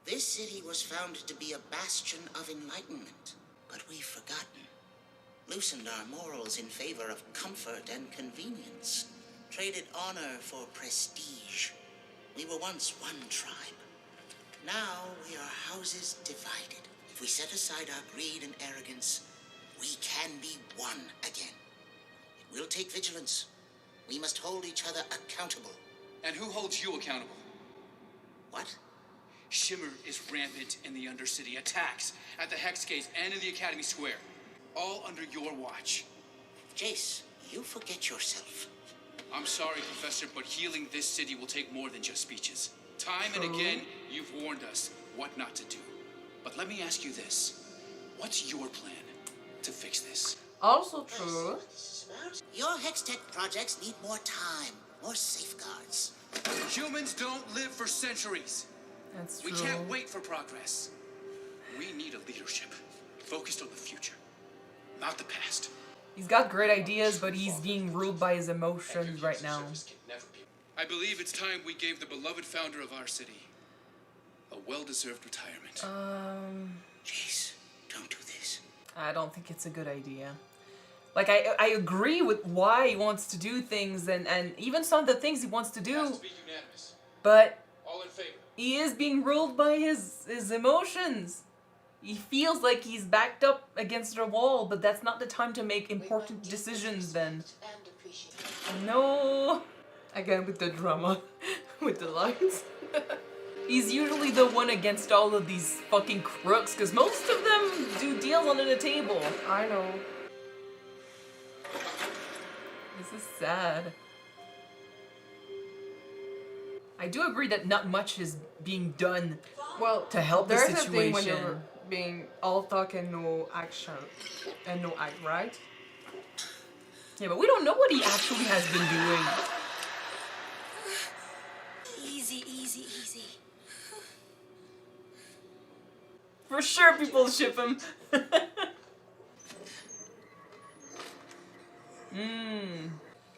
This city was founded to be a bastion of enlightenment, but we've forgotten. Loosened our morals in favor of comfort and convenience. Traded honor for prestige. We were once one tribe. Now we are houses divided. If we set aside our greed and arrogance, we can be one again. It will take vigilance. We must hold each other accountable. And who holds you accountable? What? Shimmer is rampant in the Undercity. Attacks at the Hex Gates and in the Academy Square. All under your watch. Jace, you forget yourself. I'm sorry, Professor, but healing this city will take more than just speeches. Time and again, you've warned us what not to do. But let me ask you this. What's your plan to fix this? Also true. Your Hextech projects need more time, more safeguards. Humans don't live for centuries. That's true. We can't wait for progress. We need a leadership focused on the future, not the past. He's got great ideas, but he's being ruled by his emotions right now. I believe it's time we gave the beloved founder of our city a well-deserved retirement. Jace, don't do this. I don't think it's a good idea. Like, I agree with why he wants to do things and even some of the things he wants to do. Has to be unanimous. But All in favor. he is being ruled by his emotions. He feels like he's backed up against a wall, but that's not the time to make important decisions then. No. Again with the drama. With the lines. He's usually the one against all of these fucking crooks, because most of them do deals under the table. I know. This is sad. I do agree that not much is being done to help the there's situation. a thing when you're being all talk and no action and no act, right? Yeah, but we don't know what he actually has been doing. Easy, easy, easy. For sure people ship him.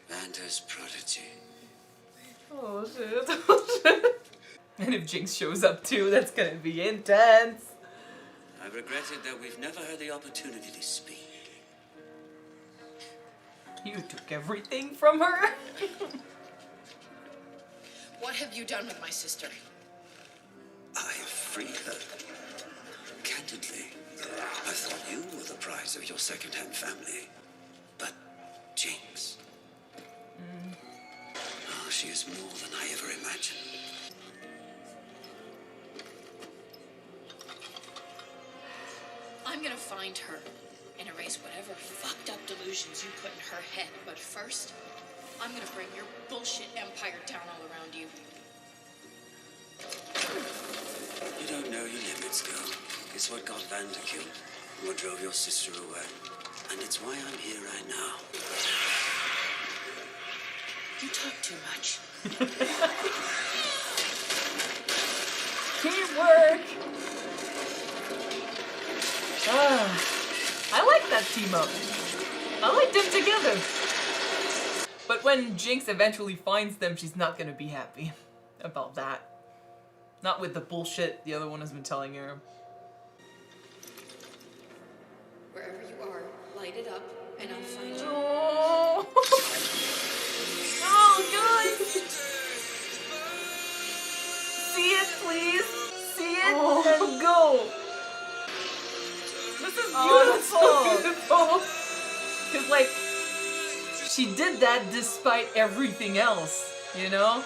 Vander's prodigy. Oh shit, oh shit. And if Jinx shows up too, that's gonna be intense. I've regretted that we've never had the opportunity to speak. You took everything from her? What have you done with my sister? I have freed her. Candidly, I thought you were the prize of your second-hand family. But Jinx... Oh, she is more than I ever imagined. I'm gonna find her and erase whatever fucked up delusions you put in her head. But first, I'm gonna bring your bullshit empire down all around you. You don't know your limits, girl. It's what got Vander killed, what drove your sister away. And it's why I'm here right now. You talk too much. Teamwork! I like that team up. I like them together. But when Jinx eventually finds them, she's not gonna be happy about that. Not with the bullshit the other one has been telling her. Wherever you are, light it up and I'll find you. Oh, oh guys! See it, please. See it and go. This is beautiful. Oh, beautiful. Cause like, she did that despite everything else, you know?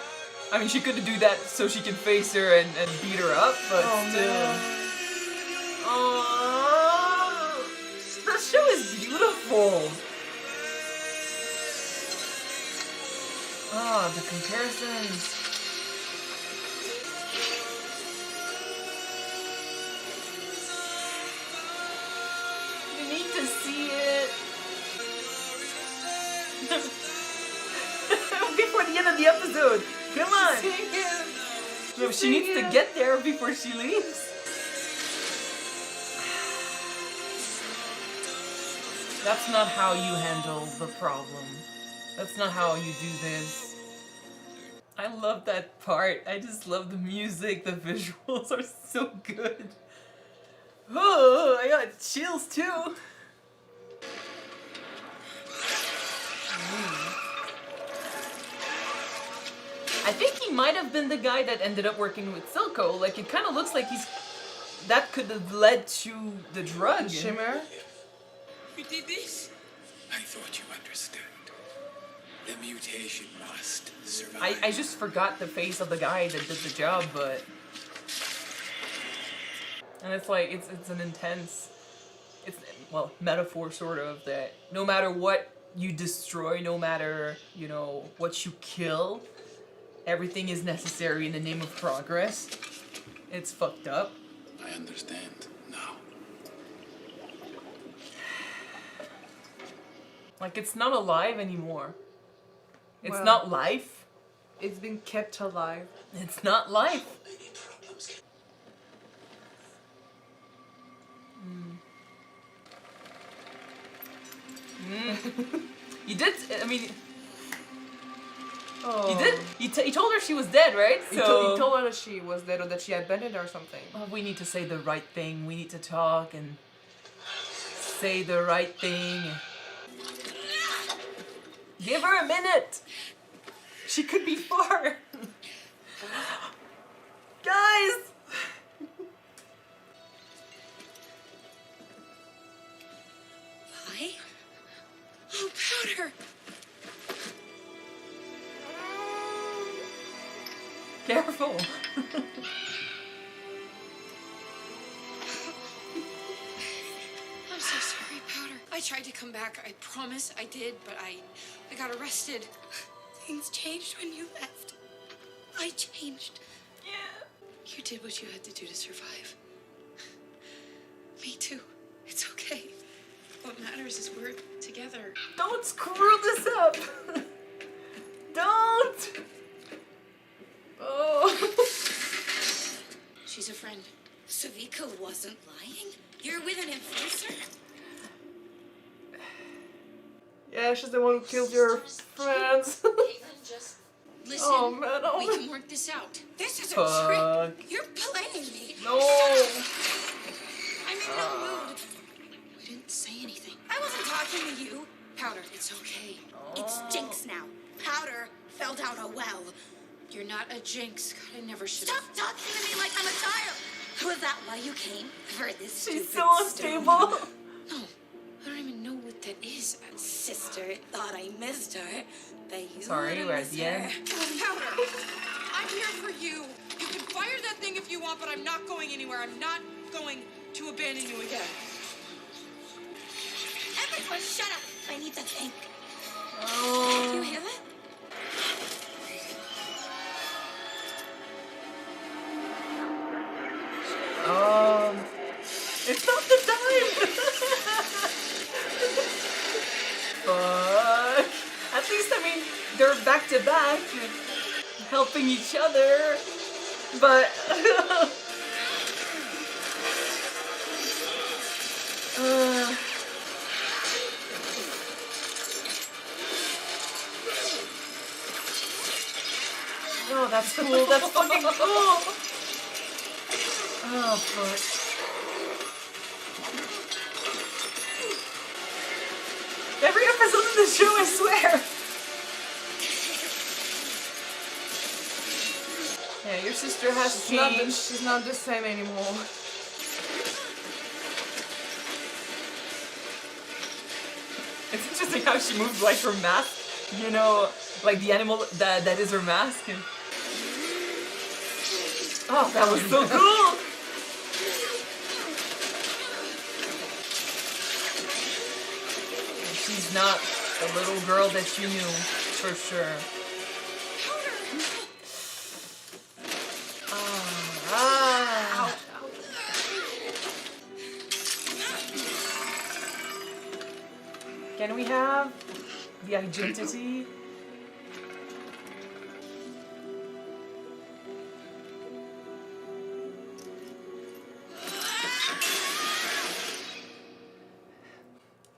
I mean, she could do that so she can face her and beat her up, but still. Oh, that show is beautiful. Oh, the comparisons. You need to see it. Before the end of the episode. Come on. No, she needs to get there before she leaves. That's not how you handle the problem. That's not how you do this. I love that part. I just love the music. The visuals are so good. Oh, I got chills too. I think he might have been the guy that ended up working with Silko. Like, it kind of looks like he's... That could have led to the drug. Shimmer? You did this? I thought you understood. The mutation must survive. I just forgot the face of the guy that did the job, but... And it's like, it's an intense... It's, well, metaphor sort of, that no matter what you destroy, no matter, you know, what you kill, everything is necessary in the name of progress. It's fucked up. I understand now. Like, it's not alive anymore. It's Well, not life. It's been kept alive. It's not life. You did, I mean... Oh. He did. He told her she was dead, right? He told her that she was dead or that she abandoned her or something. Oh, we need to say the right thing. We need to talk and say the right thing. Give her a minute. She could be far. Guys. Vi? Oh, Powder. Careful. I'm so sorry, Powder. I tried to come back. I promise I did, but I got arrested. Things changed when you left. I changed. Yeah. You did what you had to do to survive. Me too. It's okay. What matters is we're together. Don't screw this up. Don't. Oh. She's a friend. Savika wasn't lying? You're with an enforcer? Yeah, she's the one who killed your friends. Caitlyn, just listen. Oh man, We can work this out. This is a Fuck. trick. You're playing me. No. I'm in no mood. We didn't say anything. I wasn't talking to you. Powder, it's okay. It's Jinx now. Powder fell down a well. You're not a Jinx. God, I never should have. Stop talking to me like I'm a child. Was that why you came? For this She's stupid so unstable. No, I don't even know what that is. Sister thought I missed her. But you Sorry, wouldn't we're at miss the her. end. Powder, I'm here for you. You can fire that thing if you want, but I'm not going anywhere. I'm not going to abandon you again. Everyone, shut up. I need to think. Oh. Do you hear that? It's not the time. Fuck. At least, I mean, they're back to back, helping each other, but. Oh, that's cool. That's fucking cool. Oh, fuck. Every episode of the show, I swear. Yeah, your sister has changed. She's not the same anymore. It's interesting how she moves like her mask, you know, like the animal that is her mask. And... Oh, that was so cool! She's not the little girl that you knew, for sure. Can we have the identity?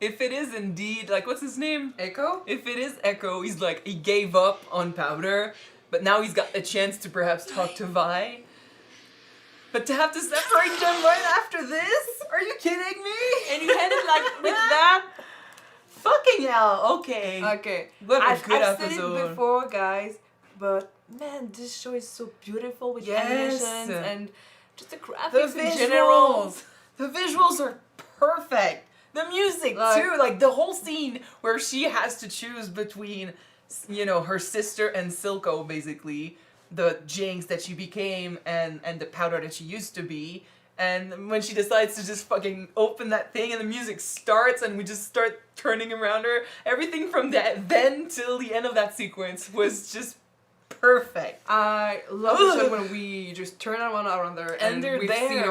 If it is indeed, like, what's his name? Echo? If it is Echo, he's like, he gave up on Powder, But now he's got a chance to perhaps talk to Vi. But to have to separate them right after this? Are you kidding me? And you ended like with that. Fucking hell, okay. Okay. What a I've good said episode. it before, guys, but man, this show is so beautiful with Yes. animations and just the The graphics in general. visuals. The visuals are perfect. The music too, like the whole scene where she has to choose between, you know, her sister and Silko, basically, the Jinx that she became and the powder that she used to be. And when she decides to just fucking open that thing and the music starts and we just start turning around her, everything from that then till the end of that sequence was just perfect. I love the shot when we just turn around there and they're we've there. seen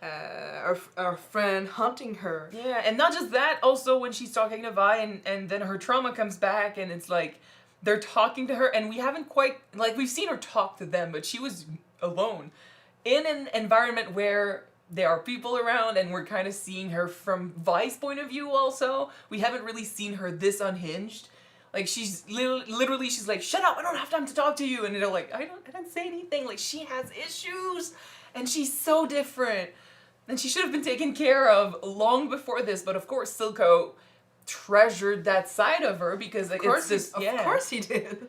our friend hunting her. Yeah, and not just that, also when she's talking to Vi and then her trauma comes back and it's like they're talking to her and we haven't quite, like we've seen her talk to them, but she was alone in an environment where there are people around and we're kind of seeing her from Vi's point of view also. We haven't really seen her this unhinged. Like she's literally she's like, shut up, I don't have time to talk to you. And they're like, I didn't say anything. Like she has issues and she's so different. And she should have been taken care of long before this. But of course, Silko treasured that side of her because like, it's just, Of course he did.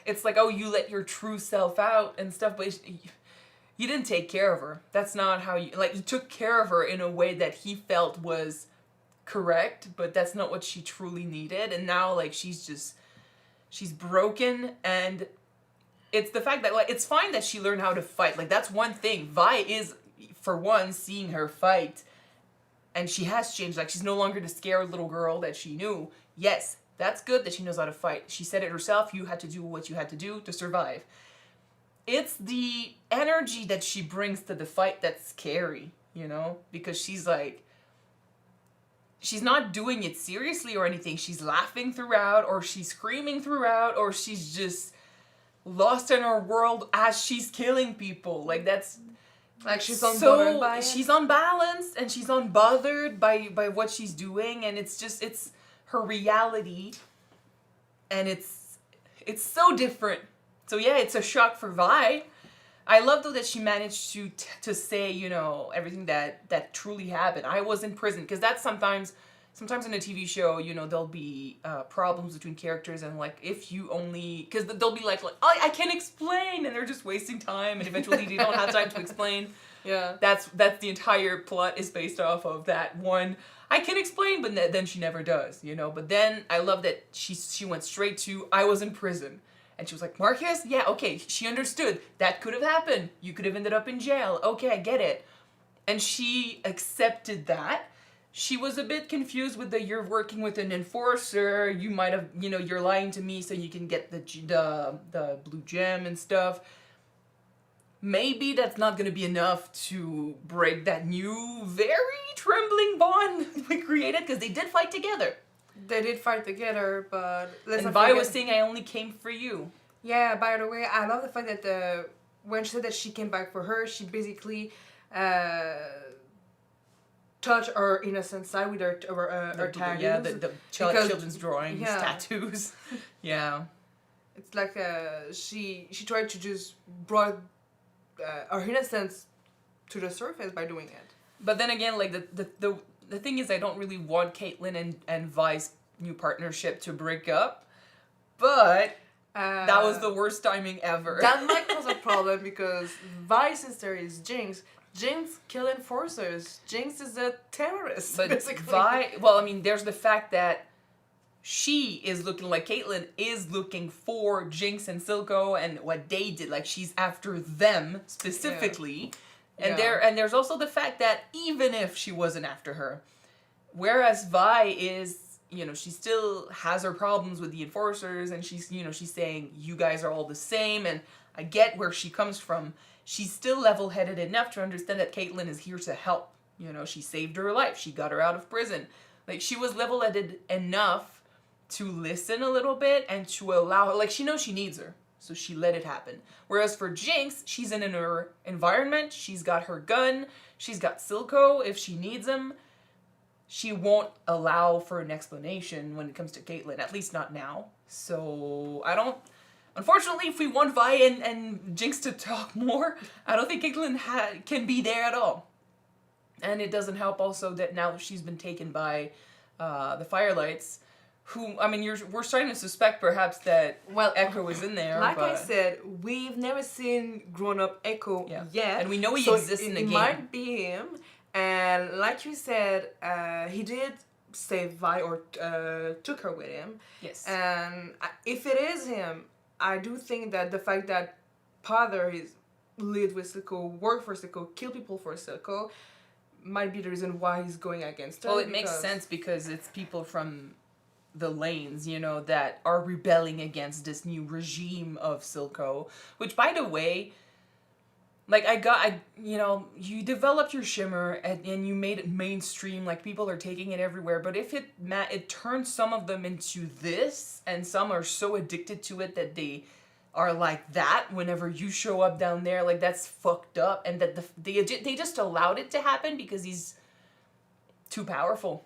It's like, oh, you let your true self out and stuff, but you didn't take care of her. That's not how you, like, you took care of her in a way that he felt was correct, but that's not what she truly needed. And now, like, she's broken, and it's the fact that, like, it's fine that she learned how to fight. Like, that's one thing. Vi is, for one, seeing her fight, and she has changed. Like, she's no longer the scared little girl that she knew. Yes, that's good that she knows how to fight. She said it herself, you had to do what you had to do to survive. It's the energy that she brings to the fight that's scary, you know? Because she's like, she's not doing it seriously or anything. She's laughing throughout, or she's screaming throughout, or she's just lost in her world as she's killing people. Like, that's... Like she's unbothered by it. She's unbalanced, and she's unbothered by what she's doing, and it's just, it's her reality, and it's so different. So yeah, it's a shock for Vi. I love though that she managed to say, you know, everything that truly happened. I was in prison, because that's sometimes in a TV show, you know, there'll be problems between characters, and like if you only, because they'll be like, oh, I can't explain, and they're just wasting time, and eventually they don't have time to explain. Yeah. That's the entire plot is based off of that one. I can explain, but then she never does, you know. But then I love that she went straight to, I was in prison. And she was like, Marcus? Yeah, okay, she understood. That could have happened. You could have ended up in jail. Okay, I get it. And she accepted that. She was a bit confused with the, you're working with an enforcer, you might have, you know, you're lying to me so you can get the blue gem and stuff. Maybe that's not going to be enough to break that new, very trembling bond we created, because they did fight together. They did fight together, but let's And not Vi forget... was saying, I only came for you. Yeah, by the way, I love the fact that when she said that she came back for her, she basically touched her innocent side with her tattoos. Yeah, the children's drawings, yeah. tattoos. Yeah. It's like she tried to just brought her innocence to the surface by doing it. But then again, like the thing is, I don't really want Caitlyn and Vi's new partnership to break up, but that was the worst timing ever. That might cause a problem because Vi's sister is Jinx. Jinx kill enforcers. Jinx is a terrorist, But basically. Vi, well, I mean, there's the fact that she is looking like Caitlyn is looking for Jinx and Silko and what they did. Like, she's after them specifically. Yeah. And there's also the fact that even if she wasn't after her, whereas Vi is, you know, she still has her problems with the enforcers, and she's, you know, she's saying, you guys are all the same, and I get where she comes from. She's still level-headed enough to understand that Caitlyn is here to help. You know, she saved her life. She got her out of prison. Like, she was level-headed enough to listen a little bit and to allow her, like, she knows she needs her. So she let it happen. Whereas for Jinx, she's in her environment. She's got her gun. She's got Silko if she needs him. She won't allow for an explanation when it comes to Caitlyn. At least not now. So I don't Unfortunately, if we want Vi and Jinx to talk more, I don't think Caitlyn can be there at all. And it doesn't help also that now she's been taken by the Firelights, who, I mean, we're starting to suspect perhaps that Echo is in there. Like but I said, we've never seen grown-up Echo yet. And we know he so exists in the game. It might be him. And like you said, he did save Vi or took her with him. Yes. And if it is him, I do think that the fact that father is lived with Silko, worked for Silko, kill people for Silko, might be the reason why he's going against her. Well, it makes sense because it's people from the lanes, you know, that are rebelling against this new regime of Silko. Which, by the way, like, you developed your Shimmer and you made it mainstream, like, people are taking it everywhere. But if it turns some of them into this, and some are so addicted to it that they are like that whenever you show up down there, like, that's fucked up. And that they just allowed it to happen because he's too powerful.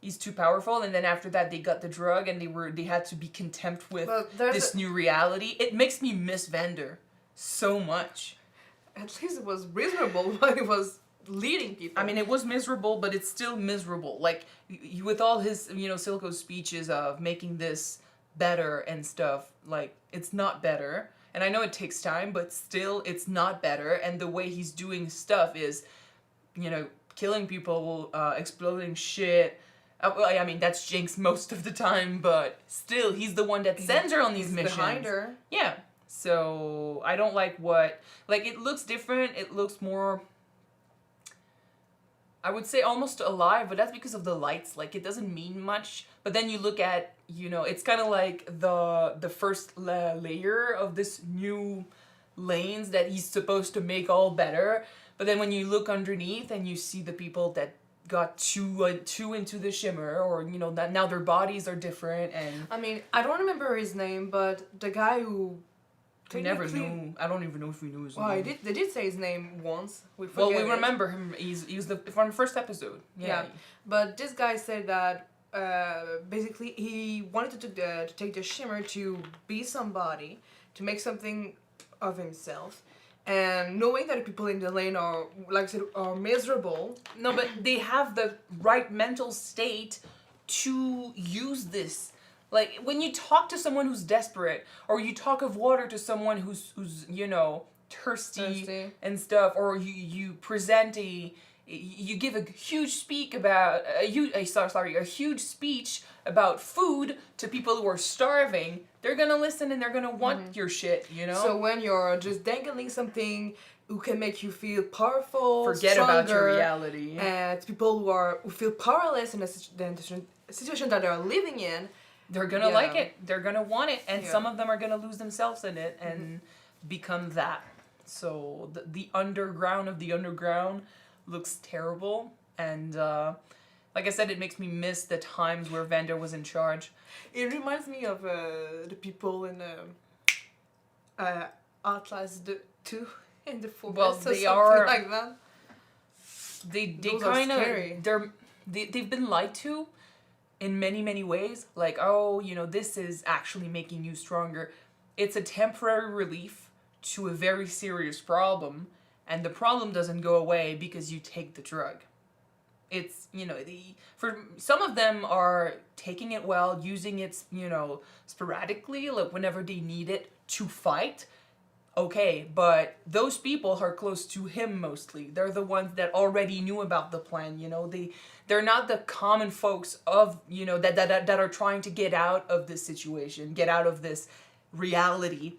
He's too powerful, and then after that they got the drug and they had to be content with this new reality. It makes me miss Vander so much. At least it was reasonable while he was leading people. I mean, it was miserable, but it's still miserable. Like, with all his, Silko's speeches of making this better and stuff, like, it's not better. And I know it takes time, but still, it's not better. And the way he's doing stuff is, killing people, exploding shit. I mean, that's Jinx most of the time, but still, he's the one that sends her on these missions. Behind her. Yeah. So, I don't like it looks different, it looks more, I would say almost alive, but that's because of the lights, like, it doesn't mean much. But then you look at, it's kind of like the first layer of this new lanes that he's supposed to make all better. But then when you look underneath and you see the people that got too into the Shimmer, or, that now their bodies are different, and... I mean, I don't remember his name, but the guy who... We never knew. I don't even know if we knew his name. Well, they did say his name once. We remember him. He was from the first episode. Yeah. But this guy said that basically he wanted to take the Shimmer to be somebody, to make something of himself, and knowing that the people in the lane are, like I said, are miserable. No, but they have the right mental state to use this. Like, when you talk to someone who's desperate, or you talk of water to someone who's thirsty and stuff, or you present you give a huge speak about a huge speech about food to people who are starving, they're gonna listen and they're gonna want your shit, So when you're just dangling something who can make you feel powerful, forget stronger, about your reality. And people who feel powerless in the situation that they're living in, they're gonna like it. They're gonna want it, and some of them are gonna lose themselves in it and become that. So the underground of the underground looks terrible, and like I said, it makes me miss the times where Vander was in charge. It reminds me of the people in Outlast 2 in the forest. Well, they are like that. They kind of they've been lied to in many ways. Like, this is actually making you stronger. It's a temporary relief to a very serious problem, and the problem doesn't go away because you take the drug. It's, for some of them are taking it well, using it, sporadically, like whenever they need it to fight. Okay, but those people are close to him mostly. They're the ones that already knew about the plan, they're not the common folks of, that are trying to get out of this situation, get out of this reality.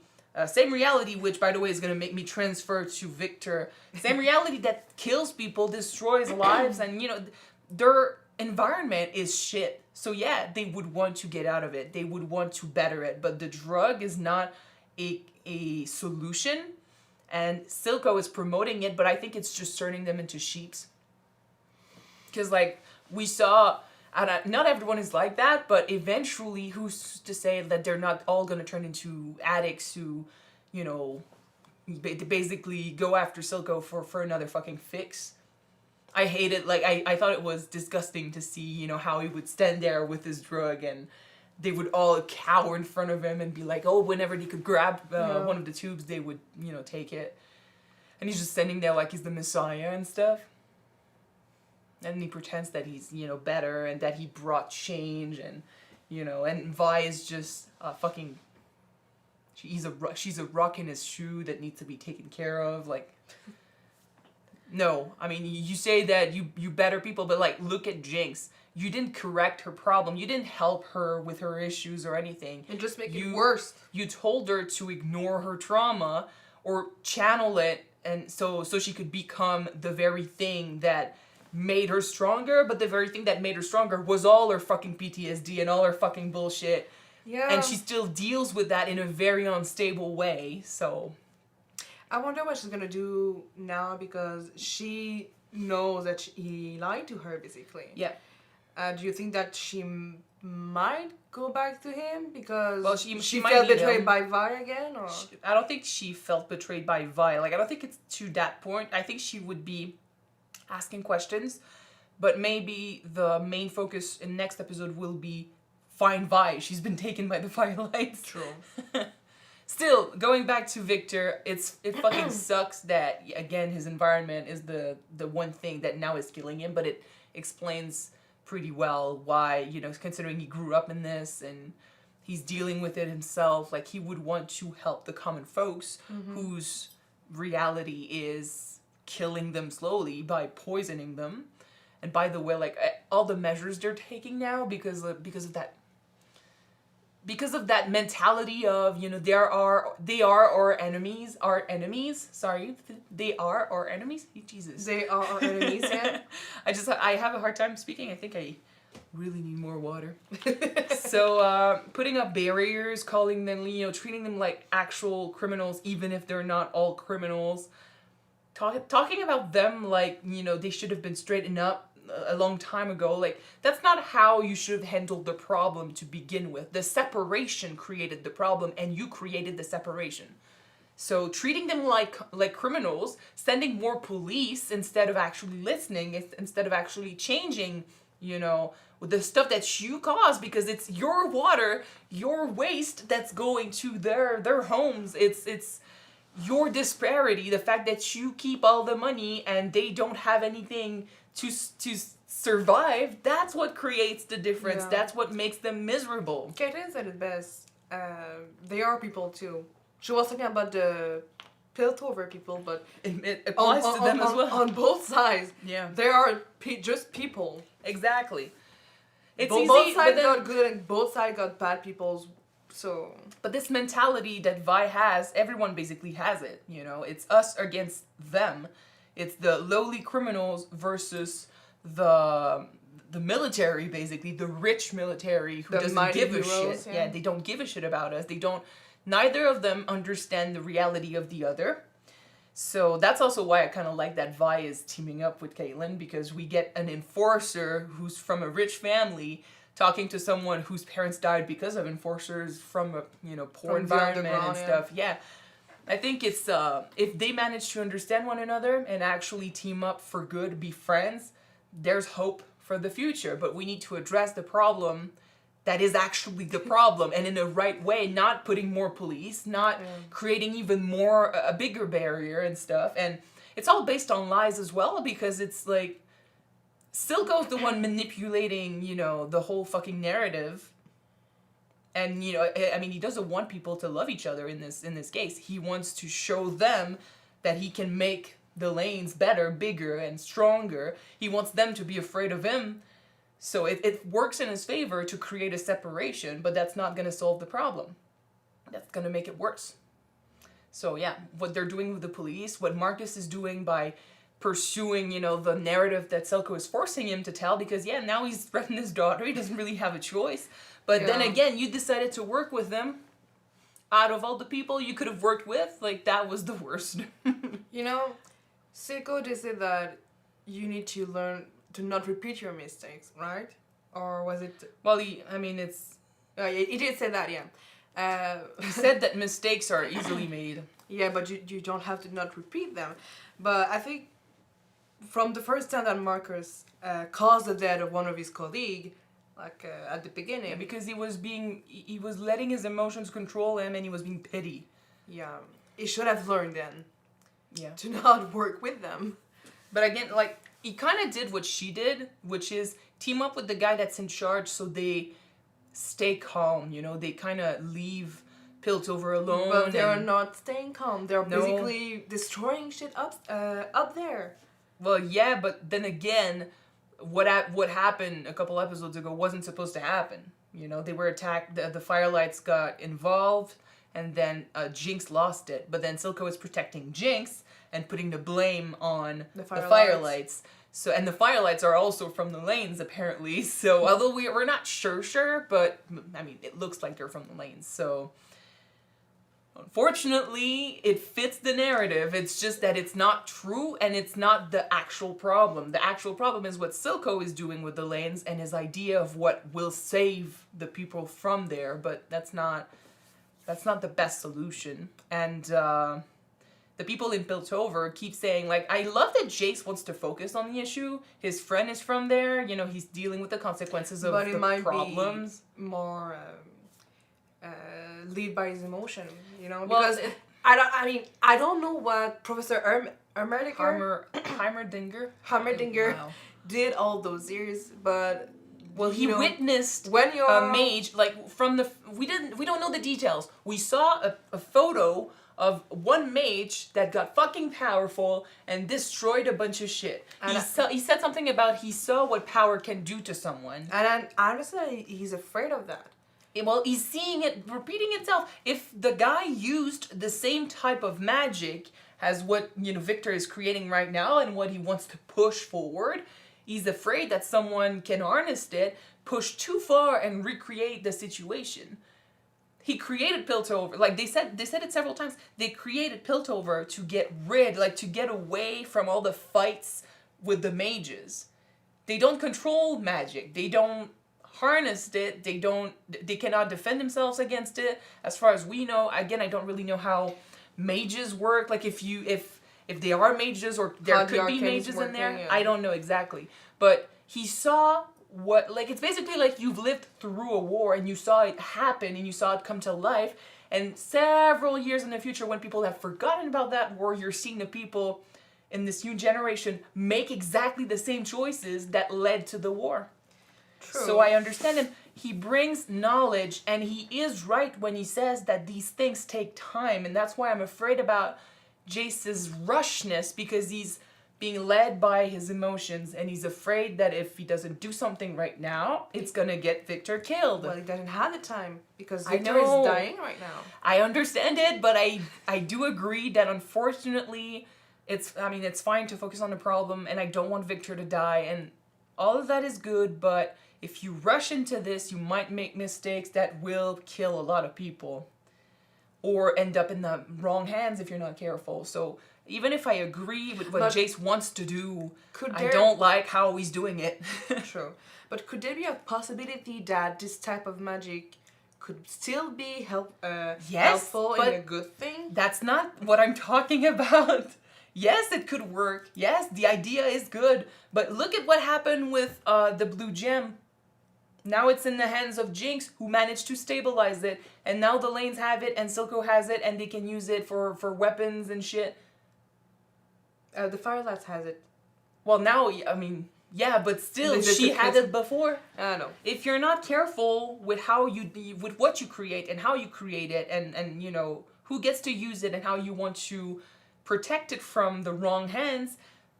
Same reality, which, by the way, is going to make me transfer to Victor. Same reality that kills people, destroys lives, and, their environment is shit. So, yeah, they would want to get out of it. They would want to better it. But the drug is not a solution. And Silko is promoting it, but I think it's just turning them into sheeps. Because, like, we saw... not everyone is like that, but eventually, who's to say that they're not all going to turn into addicts who, basically go after Silko for another fucking fix. I hate it. Like, I thought it was disgusting to see, how he would stand there with his drug and they would all cower in front of him and be like, oh, whenever they could grab one of the tubes, they would, you know, take it. And he's just standing there like he's the Messiah and stuff. And he pretends that he's, you know, better and that he brought change and, you know, and Vi is just fucking... she's a rock in his shoe that needs to be taken care of, like... No, I mean, you say that you better people, but, like, look at Jinx. You didn't correct her problem. You didn't help her with her issues or anything. And just make it worse. You told her to ignore her trauma or channel it and so she could become the very thing that made her stronger, but the very thing that made her stronger was all her fucking PTSD and all her fucking bullshit. Yeah. And she still deals with that in a very unstable way, so... I wonder what she's gonna do now because she knows that he lied to her, basically. Yeah. Do you think that she might go back to him because she might felt need betrayed him. by Vi again? Or? I don't think she felt betrayed by Vi. Like, I don't think it's to that point. I think she would be asking questions, but maybe the main focus in next episode will be find Vi. She's been taken by the Firelights. True. Still, going back to Victor, it fucking sucks that, again, his environment is the one thing that now is killing him, but it explains pretty well why, you know, considering he grew up in this and he's dealing with it himself, like, he would want to help the common folks whose reality is killing them slowly by poisoning them. And by the way, like, all the measures they're taking now because of that mentality of, you know, they are our enemies. Sorry, they are our enemies. Jesus, They are our enemies. Yeah. I have a hard time speaking. I think I really need more water. So putting up barriers, calling them, you know, treating them like actual criminals, even if they're not all criminals. Talking about them like, you know, they should have been straightened up a long time ago. Like, that's not how you should have handled the problem to begin with. The separation created the problem and you created the separation. So treating them like criminals, sending more police instead of actually listening, instead of actually changing, you know, with the stuff that you caused, because it's your water, your waste that's going to their homes. It's your disparity, the fact that you keep all the money and they don't have anything to survive. That's what creates the difference. Yeah. That's what makes them miserable. Caitlyn said it best. They are people too. She was talking about the Piltover people, but It applies to them as well. On both sides, Yeah. they are just people. Exactly. It's Both easy, sides but then, got good and both sides got bad people. So but this mentality that Vi has, everyone basically has it. You know, it's us against them. It's the lowly criminals versus the military, basically, the rich military who The doesn't mighty give a heroes, shit. yeah. Yeah, they don't give a shit about us. Neither of them understand the reality of the other. So that's also why I kind of like that Vi is teaming up with Caitlyn, because we get an enforcer who's from a rich family talking to someone whose parents died because of enforcers from a, you know, poor From the environment and underground, stuff. Yeah. I think it's if they manage to understand one another and actually team up for good, be friends, there's hope for the future. But we need to address the problem that is actually the problem, and in the right way, not putting more police, not creating even more, a bigger barrier and stuff. And it's all based on lies as well, because it's like, Silko's the one manipulating, you know, the whole fucking narrative. And, you know, I mean, he doesn't want people to love each other in this case. He wants to show them that he can make the lanes better, bigger, and stronger. He wants them to be afraid of him. So it works in his favor to create a separation, but that's not going to solve the problem. That's going to make it worse. So yeah, what they're doing with the police, what Marcus is doing by pursuing, you know, the narrative that Silko is forcing him to tell, because yeah, now he's threatened his daughter. He doesn't really have a choice. But then again, you decided to work with them. Out of all the people you could have worked with, like, that was the worst. you know, Silko did say that you need to learn to not repeat your mistakes, right? Or was it? Well, it's... he did say that, yeah. He said that mistakes are easily made. Yeah, but you don't have to not repeat them. But I think from the first time that Marcus caused the death of one of his colleagues, like at the beginning. Yeah, because he was letting his emotions control him, and he was being petty. Yeah, he should have learned then. Yeah. To not work with them. But again, like, he kind of did what she did, which is team up with the guy that's in charge so they stay calm, you know? They kind of leave Piltover alone. But they're not staying calm. They're basically destroying shit up there. Well, yeah, but then again, what happened a couple episodes ago wasn't supposed to happen. You know, they were attacked, the Firelights got involved, and then Jinx lost it. But then Silko is protecting Jinx and putting the blame on the Firelights. So, and the Firelights are also from the lanes, apparently. So, although we're not sure, but, I mean, it looks like they're from the lanes. So, unfortunately, it fits the narrative. It's just that it's not true, and it's not the actual problem. The actual problem is what Silko is doing with the lanes and his idea of what will save the people from there. But that's not the best solution. And, the people in Piltover keep saying, like, I love that Jace wants to focus on the issue. His friend is from there. You know, he's dealing with the consequences of the problems. Be more lead by his emotion, you know? Well, because I don't know what Professor Heimerdinger Wow. did all those years, but well, he witnessed when you're a mage, like, from the we don't know the details. We saw a photo of one mage that got fucking powerful and destroyed a bunch of shit. And he said something about he saw what power can do to someone. And I understand he's afraid of that. Well, he's seeing it repeating itself. If the guy used the same type of magic as what, you know, Victor is creating right now and what he wants to push forward, he's afraid that someone can harness it, push too far, and recreate the situation. He created Piltover, like they said it several times. They created Piltover to get away from all the fights with the mages. They don't control magic. They don't harness it. They cannot defend themselves against it. As far as we know, again, I don't really know how mages work. Like if they are mages or there could be mages in there. Yeah. I don't know exactly. But he saw it's basically like you've lived through a war and you saw it happen and you saw it come to life, and several years in the future when people have forgotten about that war, you're seeing the people in this new generation make exactly the same choices that led to the war. True. So I understand him. He brings knowledge, and he is right when he says that these things take time, and that's why I'm afraid about Jace's rushness, because he's being led by his emotions, and he's afraid that if he doesn't do something right now, it's gonna get Victor killed. Well, he doesn't have the time because Victor is dying right now. I understand it, but I do agree that unfortunately, it's fine to focus on the problem, and I don't want Victor to die, and all of that is good, but if you rush into this, you might make mistakes that will kill a lot of people, or end up in the wrong hands if you're not careful. So even if I agree with what Jace wants to do, I don't like how he's doing it. True. But could there be a possibility that this type of magic could still be helpful and a good thing? That's not what I'm talking about. Yes, it could work. Yes, the idea is good. But look at what happened with the blue gem. Now it's in the hands of Jinx, who managed to stabilize it. And now the lanes have it, and Silko has it, and they can use it for weapons and shit. The Firelights has it. Well, now, I mean, yeah, but still, she had it before. I know. If you're not careful with with what you create and how you create it, and you know, who gets to use it and how you want to protect it from the wrong hands,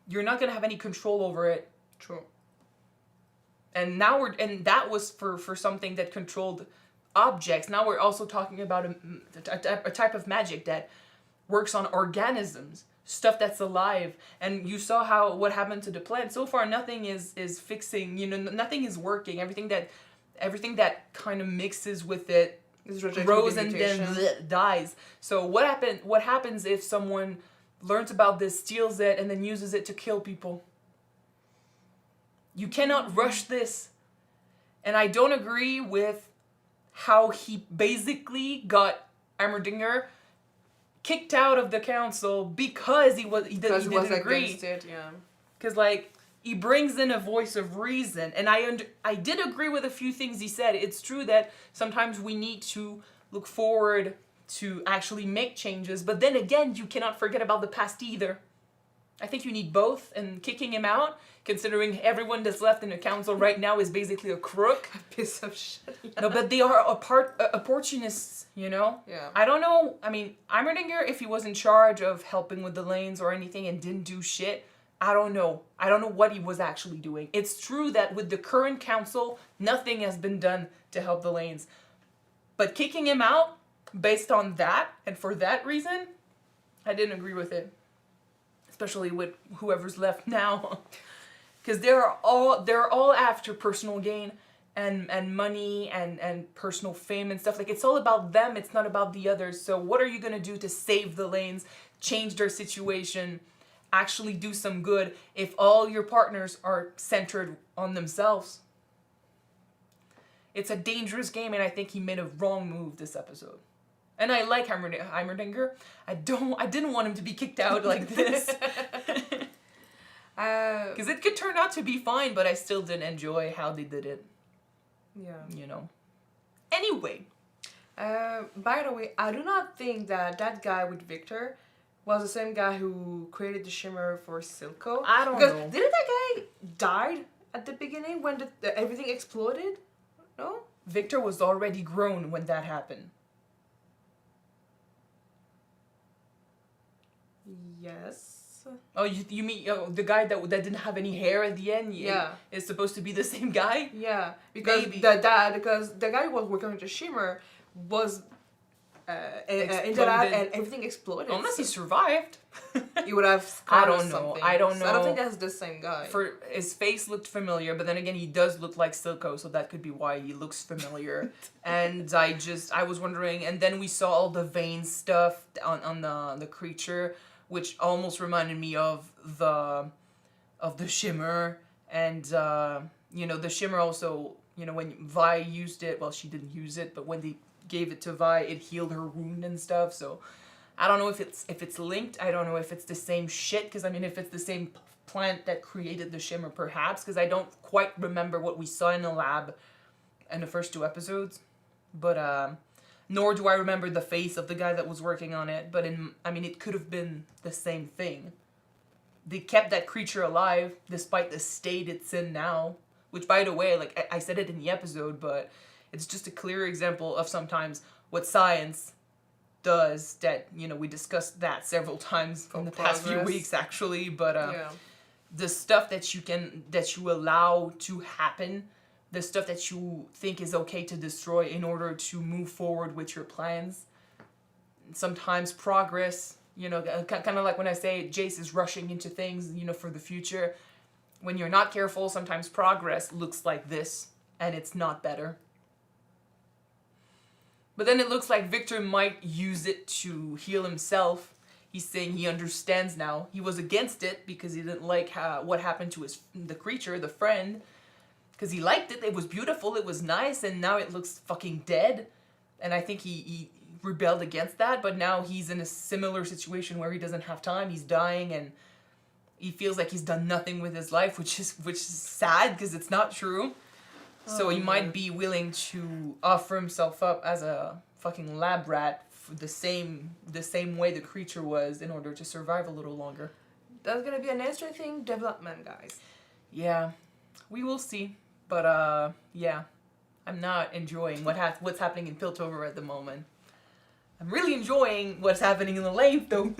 you're not going to have any control over it. True. And now that was for something that controlled objects. Now we're also talking about a type of magic that works on organisms, stuff that's alive. And you saw what happened to the plant. So far, nothing is fixing. You know, nothing is working. Everything that kind of mixes with it grows and then dies. So what happens if someone learns about this, steals it, and then uses it to kill people? You cannot rush this. And I don't agree with how he basically got Heimerdinger kicked out of the council because he didn't agree. Against it, yeah. Because, like, he brings in a voice of reason. And I did agree with a few things he said. It's true that sometimes we need to look forward to actually make changes. But then again, you cannot forget about the past either. I think you need both, and kicking him out, considering everyone that's left in the council right now is basically a crook. A piece of shit. Yeah. No, but they are opportunists, you know? Yeah. I don't know, I mean, Heimerdinger, if he was in charge of helping with the lanes or anything and didn't do shit, I don't know. I don't know what he was actually doing. It's true that with the current council, nothing has been done to help the lanes. But kicking him out, based on that, and for that reason, I didn't agree with it. Especially with whoever's left now. Because they're all after personal gain and money and personal fame and stuff. Like, it's all about them, it's not about the others. So what are you gonna do to save the lanes, change their situation, actually do some good if all your partners are centered on themselves? It's a dangerous game, and I think he made a wrong move this episode. And I like Heimerdinger. I didn't want him to be kicked out like this. Because it could turn out to be fine, but I still didn't enjoy how they did it. Yeah. You know. Anyway. By the way, I do not think that guy with Victor was the same guy who created the Shimmer for Silko. I don't know. Didn't that guy die at the beginning when everything exploded? No? Victor was already grown when that happened. Yes. Oh, you mean the guy that didn't have any hair at the end? Yeah. Is supposed to be the same guy? Yeah, because Maybe. because the guy who was working with the Shimmer was in the lab and everything exploded. Unless he survived. He would have I don't know. something. I don't So I don't know. think that's the same guy. For his face looked familiar, but then again, he does look like Silko, so that could be why he looks familiar. And I was wondering, and then we saw all the vein stuff on the creature, which almost reminded me of the Shimmer, and you know, the Shimmer also, you know, when Vi used it, well, she didn't use it, but when they gave it to Vi, it healed her wound and stuff. So I don't know if it's linked. I don't know if it's the same shit, because I mean, if it's the same plant that created the Shimmer, perhaps, because I don't quite remember what we saw in the lab in the first 2 episodes, but nor do I remember the face of the guy that was working on it. But I mean, it could have been the same thing. They kept that creature alive despite the state it's in now, which, by the way, like I said it in the episode, but it's just a clear example of sometimes what science does, that, you know, we discussed that several times in the past few weeks, actually, but the stuff that you allow to happen, the stuff that you think is okay to destroy in order to move forward with your plans. Sometimes progress, you know, kind of like when I say Jace is rushing into things, you know, for the future. When you're not careful, sometimes progress looks like this, and it's not better. But then it looks like Victor might use it to heal himself. He's saying he understands now. He was against it because he didn't like what happened to the creature, the friend. Because he liked it, it was beautiful, it was nice, and now it looks fucking dead. And I think he rebelled against that, but now he's in a similar situation where he doesn't have time, he's dying, and he feels like he's done nothing with his life, which is sad, because it's not true. So he might be willing to offer himself up as a fucking lab rat for the same way the creature was, in order to survive a little longer. That's gonna be an interesting development, guys. Yeah, we will see. But yeah, I'm not enjoying what's happening in Piltover at the moment. I'm really enjoying what's happening in the lane, though.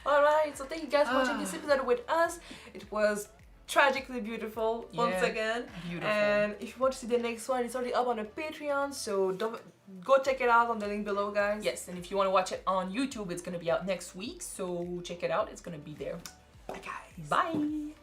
Alright, so thank you guys for watching this episode with us. It was tragically beautiful once again. Beautiful. And if you want to see the next one, it's already up on the Patreon, so go check it out on the link below, guys. Yes, and if you want to watch it on YouTube, it's going to be out next week, so check it out. It's going to be there. Bye, guys. Bye.